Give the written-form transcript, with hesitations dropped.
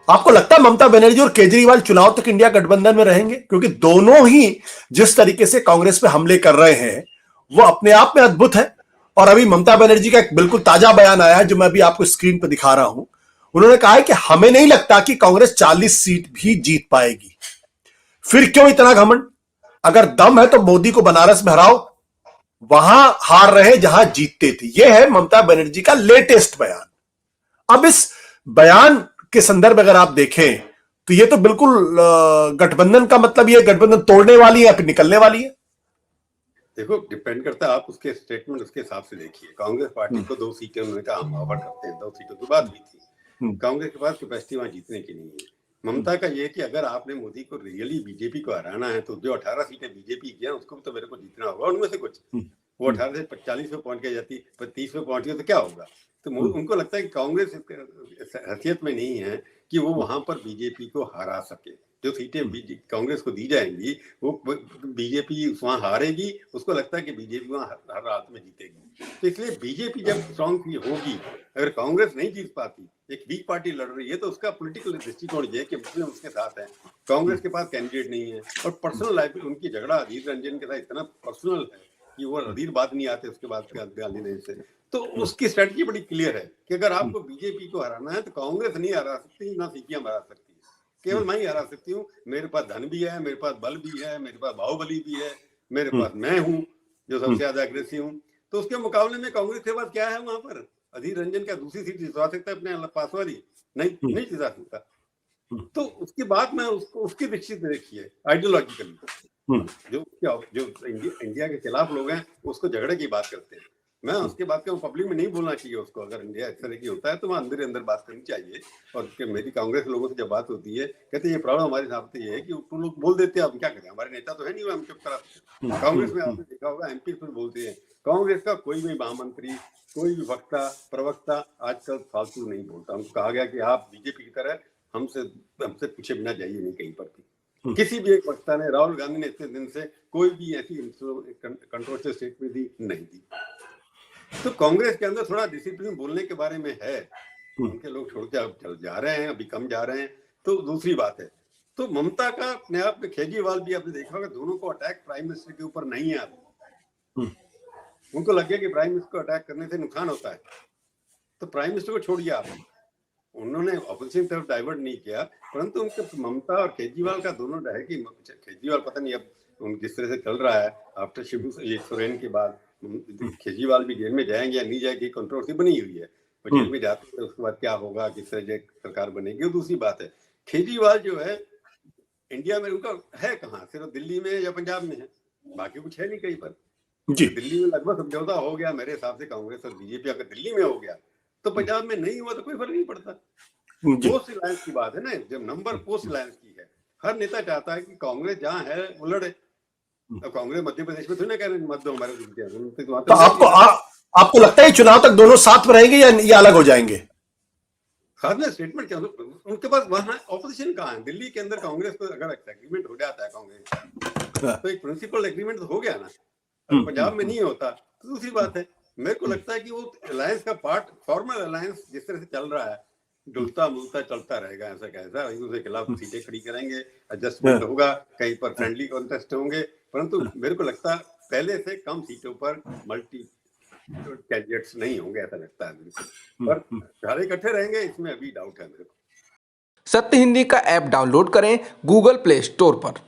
आपको लगता है ममता बनर्जी और केजरीवाल चुनाव तक इंडिया गठबंधन में रहेंगे? क्योंकि दोनों ही जिस तरीके से कांग्रेस पे हमले कर रहे हैं वो अपने आप में अद्भुत है। और अभी ममता बनर्जी का एक बिल्कुल ताजा बयान आया है जो मैं अभी आपको स्क्रीन पर दिखा रहा हूं। उन्होंने कहा है कि हमें नहीं लगता कि कांग्रेस 40 सीट भी जीत पाएगी। फिर क्यों इतना घमंड? अगर दम है तो मोदी को बनारस में हराओ, वहां हार रहे जहां जीतते थे। यह है ममता बनर्जी का लेटेस्ट बयान। अब इस बयान के संदर्भ अगर आप देखें तो ये तो बिल्कुल गठबंधन का मतलब ये गठबंधन तोड़ने वाली है या फिर निकलने वाली है। देखो, डिपेंड करता है आप उसके स्टेटमेंट उसके हिसाब से देखिए। कांग्रेस पार्टी को 2 सीटें उन्होंने कहा हम ऑफर करते हैं, 2 सीटों की बात हुई थी। कांग्रेस के पास कैपेसिटी वहां जीतने की नहीं है। ममता का ये कि अगर आपने मोदी को रियली बीजेपी को हराना है तो जो 18 सीटें बीजेपी की है उसको भी तो मेरे को जीतना होगा उनमें से कुछ। वो 18 से 40 पे पहुंच के जाती, 30 पे पहुंच गई तो क्या होगा? तो उनको लगता है कि कांग्रेस हैसियत में नहीं है कि वो वहां पर बीजेपी को हरा सके। जो सीटें कांग्रेस को दी जाएंगी वो बीजेपी वहां हारेगी, उसको लगता है कि बीजेपी वहां हर हालत में जीतेगी। तो इसलिए बीजेपी जब स्ट्रॉन्ग होगी, अगर कांग्रेस नहीं जीत पाती, एक वीक पार्टी लड़ रही है तो उसका पॉलिटिकल दृष्टिकोण ये है कि मुस्लिम उसके साथ है, कांग्रेस के पास कैंडिडेट नहीं है और पर्सनल लाइफ उनकी झगड़ा अधीर रंजन के साथ इतना पर्सनल है कि वो अधीर बात नहीं आते उसके बाद गाली से। तो उसकी स्ट्रेटजी बड़ी क्लियर है कि अगर आपको बीजेपी को हराना है तो कांग्रेस नहीं हरा सकती, ना सीपियां हरा सकती, केवल मैं ही हरा सकती हूँ। मेरे पास धन भी है, मेरे पास बल भी है, मेरे पास बाहुबली भी है, मेरे पास मैं हूँ जो सबसे ज्यादा अग्रेसिव हूँ। तो उसके मुकाबले में कांग्रेस के पास क्या है? वहां पर अधीर रंजन का दूसरी सीट जितवा सकता है अपने पास वाली? नहीं जिता सकता। तो उसकी बात मैं उसको उसकी दृष्टि से देखिए आइडियोलॉजिकली। जो इंडिया के खिलाफ लोग हैं उसको झगड़े की बात करते हैं। मैं उसके बात का पब्लिक में नहीं बोलना चाहिए उसको। अगर इंडिया इस तरह की होता है तो वहाँ अंदर अंदर बात करनी चाहिए। और मेरी कांग्रेस लोगों से जब बात होती है कहते हैं ये प्रॉब्लम हमारे हिसाब से ये है कि तुम लोग बोल देते हैं, अब क्या करें, हमारे नेता तो है नहीं, हम चुप कराते हैं। कांग्रेस में आपने देखा होगा एमपी फिर बोलते हैं। कांग्रेस का कोई भी महामंत्री, कोई भी वक्ता प्रवक्ता आजकल फालतू नहीं बोलता। हमको कहा गया कि आप बीजेपी की तरह हमसे पूछे बिना जाइए नहीं कहीं पर भी। किसी भी एक वक्ता ने, राहुल गांधी ने इतने दिन से कोई भी ऐसी कंट्रोवर्शियल स्टेटमेंट दी नहीं दी। तो कांग्रेस के अंदर थोड़ा डिसिप्लिन बोलने के बारे में है। उनके लोग छोड़ के अब जा रहे हैं, अभी कम जा रहे हैं, तो दूसरी बात है। तो ममता का अपने आप में, केजरीवाल भी आपने देखा होगा, दोनों को अटैक प्राइम मिनिस्टर के ऊपर नहीं है। अब उनको लग गया कि प्राइम मिनिस्टर को अटैक करने से नुकसान होता है तो प्राइम मिनिस्टर को छोड़िए आप। उन्होंने ऑपोजिशन तरफ डाइवर्ट नहीं किया, परंतु उनके ममता और केजरीवाल का दोनों है कि केजरीवाल पता नहीं अब जिस तरह से चल रहा है आफ्टर शिबू सोरेन के बाद केजरीवाल भी जेल में जाएंगे या नहीं जाएंगे, कंट्रोवर्सी बनी हुई है। वो जेल में जाते हैं उसके बाद क्या होगा, किस तरह सरकार बनेगी, वो दूसरी बात है। केजरीवाल जो है इंडिया में उनका है कहाँ, सिर्फ दिल्ली में या पंजाब में है, बाकी कुछ है नहीं कहीं पर। दिल्ली में लगभग समझौता हो गया मेरे हिसाब से कांग्रेस और बीजेपी। अगर दिल्ली में हो गया तो पंजाब में नहीं हुआ तो कोई फर्क नहीं पड़ता। पोस्ट अलायंस की बात है ना, जब नंबर पोस्ट अलायंस की है, हर नेता चाहता है कि कांग्रेस जहां है वो लड़े। अब कांग्रेस मध्य प्रदेश में थोड़ी ना कह रहे मत दो हमारे तो आपको लगता है चुनाव तक दोनों साथ में रहेंगे या अलग हो जाएंगे? खास में स्टेटमेंट क्या उनके पास वहां ऑपोजिशन कहाँ है? दिल्ली के अंदर कांग्रेस को अगर एग्रीमेंट हो जाता है कांग्रेस तो एक प्रिंसिपल एग्रीमेंट तो हो गया ना। अगर पंजाब में नहीं होता तो दूसरी बात है। मेरे को लगता है कि वो अलायंस का पार्ट, फॉर्मल अलायंस जिस तरह से चल रहा है, डुलता मुलता चलता रहेगा। ऐसा कैसा एक दूसरे के खिलाफ सीटें खड़ी करेंगे, एडजस्टमेंट होगा, कहीं पर फ्रेंडली कॉन्टेस्ट होंगे, परंतु मेरे को लगता है पहले से कम सीटों पर मल्टी कैंडिडेट्स नहीं होंगे, ऐसा लगता है मेरे को। पर सारे इकट्ठे रहेंगे इसमें अभी डाउट है मेरे को। सत्य हिंदी का ऐप डाउनलोड करें गूगल प्ले स्टोर पर।